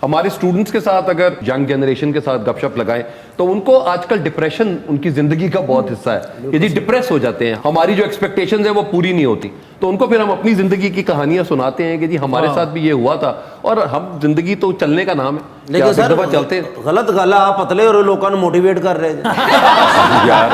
ہمارے اسٹوڈنٹس کے ساتھ اگر ینگ جنریشن کے ساتھ گپ شپ لگائیں تو ان کو آج کل ڈپریشن ان کی زندگی کا بہت حصہ ہے کہ جی ڈپریس ہو جاتے ہیں, ہماری جو ایکسپیکٹیشنز ہیں وہ پوری نہیں ہوتی, تو ان کو پھر ہم اپنی زندگی کی کہانیاں سناتے ہیں کہ جی ہمارے ساتھ بھی یہ ہوا تھا, اور ہم زندگی تو چلنے کا نام ہے, لیکن سر چلتے غلط گل آپ پتلے اور لوگوں کو موٹیویٹ کر رہے ہیں یار,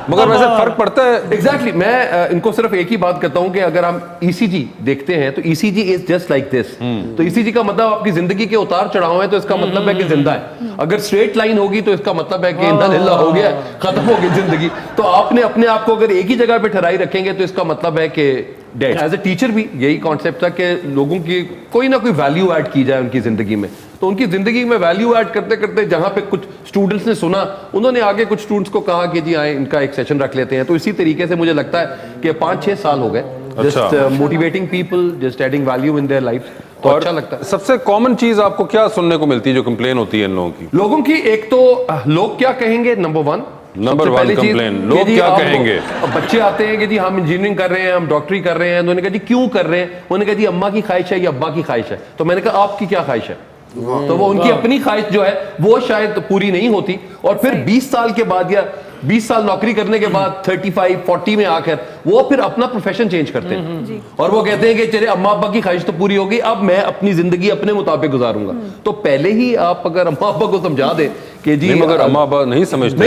مگر ویسے فرق پڑتا ہے. ایگزیکٹلی, میں ان کو صرف ایک ہی بات کہتا ہوں کہ اگر ہم ای سی جی دیکھتے ہیں تو ای سی جی از جسٹ لائک دس. تو ای سی جی کا مطلب آپ کی زندگی کے اتار چڑھاؤ ہیں تو اس کا مطلب ہے کہ زندہ ہے. اگر اسٹریٹ لائن ہوگی تو اس کا مطلب ہے کہ انا للہ ہو گیا, ختم ہو گئی زندگی. تو آپ نے اپنے آپ کو اگر ایک ہی جگہ پہ ٹھہرائی رکھیں گے تو اس کا مطلب ہے کہ ڈیڈ. ایز اے ٹیچر بھی یہی کانسیپٹ تھا کہ لوگوں کی کوئی نہ کوئی ویلیو ایڈ کی جائے ان کی زندگی میں. تو ان کی زندگی میں ویلیو ایڈ کرتے کرتے جہاں پہ کچھ اسٹوڈنٹس نے سنا, انہوں نے آگے کچھ اسٹوڈنٹس کو کہا کہ جی آئیں ان کا ایک سیشن رکھ لیتے ہیں. تو اسی طریقے سے مجھے لگتا ہے کہ 5-6 سال ہو گئے just motivating people, just adding value in their life. تو اچھا لگتا ہے. سب سے کامن چیز آپ کو کیا سننے کو ملتی ہے جو کمپلین ہوتی ہے ان لوگوں کی؟ لوگوں کی ایک تو لوگ کیا کہیں گے, نمبر 1 کمپلین لوگ کیا کہیں گے. بچے آتے ہیں کہ جی ہم انجینئرنگ کر رہے ہیں, ہم ڈاکٹری کر رہے ہیں. انہوں نے کہا جی کیوں کر رہے ہیں؟ انہوں نے کہا جی اماں کی خواہش ہے یا ابا کی خواہش ہے. تو میں نے کہا آپ کی کیا خواہش ہے؟ تو وہ ان کی اپنی خواہش جو ہے وہ شاید پوری نہیں ہوتی, اور پھر 20 سال کے بعد یا 20 سال نوکری کرنے کے بعد 35-40 میں آ کر وہ پھر اپنا پروفیشن چینج کرتے ہیں, اور وہ کہتے ہیں کہ چلے اماں ابا کی خواہش تو پوری ہو گئی, اب میں اپنی زندگی اپنے مطابق گزاروں گا. تو پہلے ہی آپ اگر اماں ابا کو سمجھا دیں کہ جی, مگر اماں ابا نہیں سمجھتے,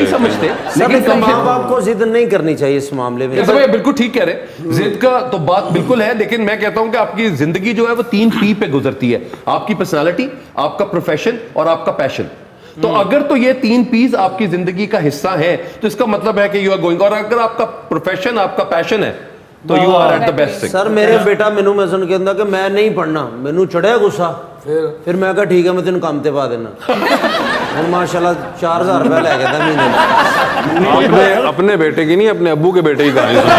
لیکن ماں باپ کو ضد نہیں کرنی چاہیے اس معاملے میں. بالکل ٹھیک کہہ رہے, ضد کا تو بات بالکل ہے, لیکن میں کہتا ہوں کہ آپ کی زندگی جو ہے وہ 3 P پہ گزرتی ہے, آپ کی پرسنالٹی, آپ کا پروفیشن اور آپ کا پیشن. تو اگر تو یہ 3 P's آپ کی زندگی کا حصہ ہیں تو اس کا مطلب ہے کہ یو آر گوئنگ, اور اگر آپ کا پروفیشن آپ کا پیشن ہے تو you are at the best thing. Sir میرے بیٹا مینوں میں سن کے کہ میں نہیں پڑھنا, مینوں چڑھیا غصہ, پھر میں کہا ٹھیک ہے میں تینوں کام تے پا دینا. اور ماشاءاللہ 4000 روپے لے گیا تھا مہینے میں. اپنے بیٹے کی نہیں, اپنے ابو کے بیٹے کی کہانی سنی.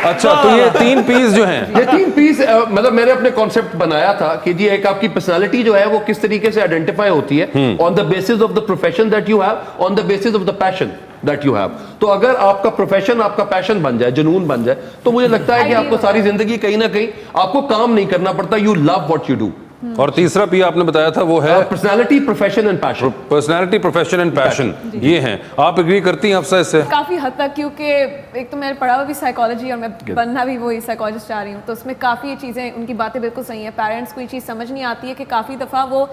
اچھا, تو یہ 3 P's جو ہیں, یہ 3 P's مطلب میں نے اپنے کانسیپٹ بنایا تھا کہ جی ایک آپ کی پرسنالٹی جو ہے وہ کس طریقے سے آئیڈینٹیفائی ہوتی ہے on the basis of the profession that you have, on the basis of the passion that you have. تو اگر آپ کا پروفیشن آپ کا پیشن بن جائے, جنون بن جائے, تو مجھے لگتا ہے کہ آپ کو ساری زندگی کہیں نہ کہیں آپ کو کام نہیں کرنا پڑتا, you love what you do. اور تیسرا P آپ نے بتایا تھا وہ ہے personality, profession and passion. Personality, profession and passion, یہ ہیں. آپ ایگری کرتی ہیں افسا اس سے؟ کافی حد تک, کیونکہ ایک تو میں نے پڑھا ہوا بھی سائیکالوجی اور میں بننا بھی وہی سائیکالوجسٹ چاہ رہی ہوں, تو اس میں کافی یہ چیزیں, ان کی باتیں بالکل صحیح ہیں. پیرنٹس کو یہ چیز سمجھ نہیں آتی ہے کہ کافی دفعہ وہ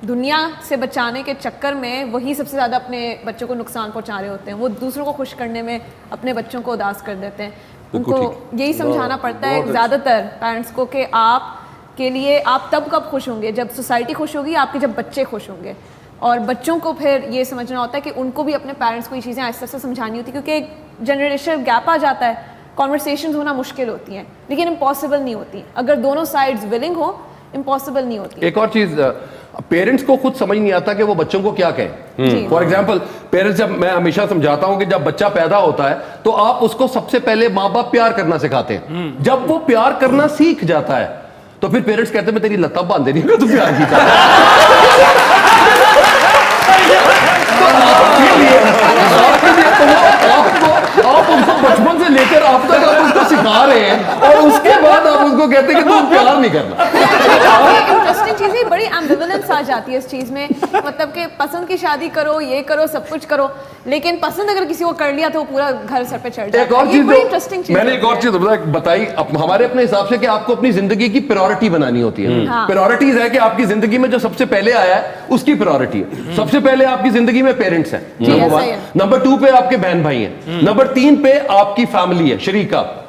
دنیا سے بچانے کے چکر میں وہی سب سے زیادہ اپنے بچوں کو نقصان پہنچا رہے ہوتے ہیں. وہ دوسروں کو خوش کرنے میں اپنے بچوں کو اداس کر دیتے ہیں. ان کو یہی سمجھانا پڑتا ہے زیادہ تر پیرنٹس کو کہ آپ کے لیے آپ تب کب خوش ہوں گے جب سوسائٹی خوش ہوگی, آپ کے جب بچے خوش ہوں گے. اور بچوں کو پھر یہ سمجھنا ہوتا ہے کہ ان کو بھی اپنے پیرنٹس کو یہ چیزیں آہستہ آہستہ سمجھانی ہوتی ہے, کیونکہ ایک جنریشن گیپ آ جاتا ہے, کانورسیشنز ہونا مشکل ہوتی ہیں لیکن امپاسبل نہیں ہوتی. اگر دونوں سائڈز ولنگ ہو, امپاسبل نہیں ہوتی. ایک اور چیز, پیرنٹس کو خود سمجھ نہیں آتا کہ وہ بچوں کو کیا کہیں. فار ایگزامپل پیرنٹس, جب میں ہمیشہ سمجھاتا ہوں کہ جب بچہ پیدا ہوتا ہے تو آپ اس کو سب سے پہلے ماں باپ پیار کرنا سکھاتے ہیں. جب وہ پیار کرنا سیکھ جاتا ہے تو پھر پیرنٹس کہتے ہیں میں تیری لتاں باندھ دینی ہوں تو پیار کی آپ ان کو بچپن سے لے کر آپ تک آپ اس کو سکھا رہے ہیں, اور اس کے بعد آپ اس کو کہتے ہیں کہ تم پیار نہیں کرنا. انٹرسٹنگ چیز ہے, بڑی ایمبیولنس آ جاتی ہے اس چیز میں. مطلب کہ پسند کی شادی کرو, یہ کرو, سب کچھ کرو, لیکن پسند اگر کسی کو کر لیا تو وہ پورا گھر سر پہ چڑھ جاتا ہے. ایک اور چیز میں نے ایک اور چیز بتائی ہمارے اپنے حساب سے کہ آپ کو اپنی زندگی کی پرائورٹی بنانی ہوتی ہے. پرائورٹیز ہے کہ آپ کی زندگی میں جو سب سے پہلے آیا ہے اس کی پرائورٹی ہے. سب سے پہلے آپ کی زندگی میں پیرنٹس ہیں, نمبر 1. نمبر 2 پہ آپ کے بہن بھائی ہیں. نمبر 3 پہ آپ کی فیملی ہے, شریک آپ.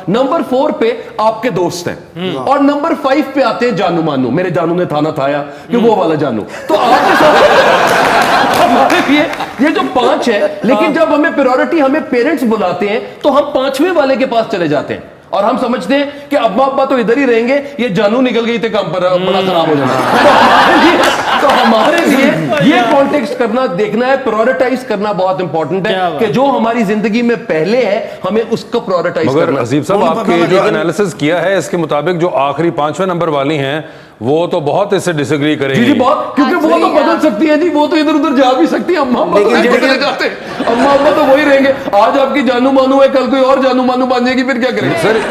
نمبر 4 پہ آپ کے دوست ہیں, اور نمبر 5 پہ آتے ہیں جانو مانو. میرے جانو نے تھانہ تھایا کہ وہ والا جانو. تو آپ کے ساتھ ہمارے لیے یہ جو 5 ہے, لیکن جب ہمیں پرائورٹی ہمیں پیرنٹس بلاتے ہیں تو ہم 5ویں والے کے پاس چلے جاتے ہیں, اور ہم سمجھتے ہیں کہ ابا ابا تو ادھر ہی رہیں گے, یہ جانو نکل گئی تھے کام پر بڑا خراب ہو جانا. تو ہمارے لیے یہ کانٹیکسٹ کرنا, دیکھنا ہے, پرائورٹائز کرنا بہت امپورٹنٹ ہے کہ جو ہماری زندگی میں پہلے ہے ہمیں اس کو پرائورٹائز کرنا. مگر عزیب صاحب, آپ کے جو انالیسس کیا ہے اس کے مطابق جو آخری 5ویں نمبر والی ہیں وہ تو بہت اس سے ڈس ایگری کریں گی. جی بہت, کیونکہ وہ تو بدل سکتی ہے جی, وہ تو ادھر ادھر جا بھی سکتی ہے. اماں ابا تو جاتے ہیں, اماں ابا تو وہی رہیں گے. آج آپ کی جانو مانو ہے, کل کوئی اور جانو مانو بن جائے گی, پھر کیا کریں گے؟ سر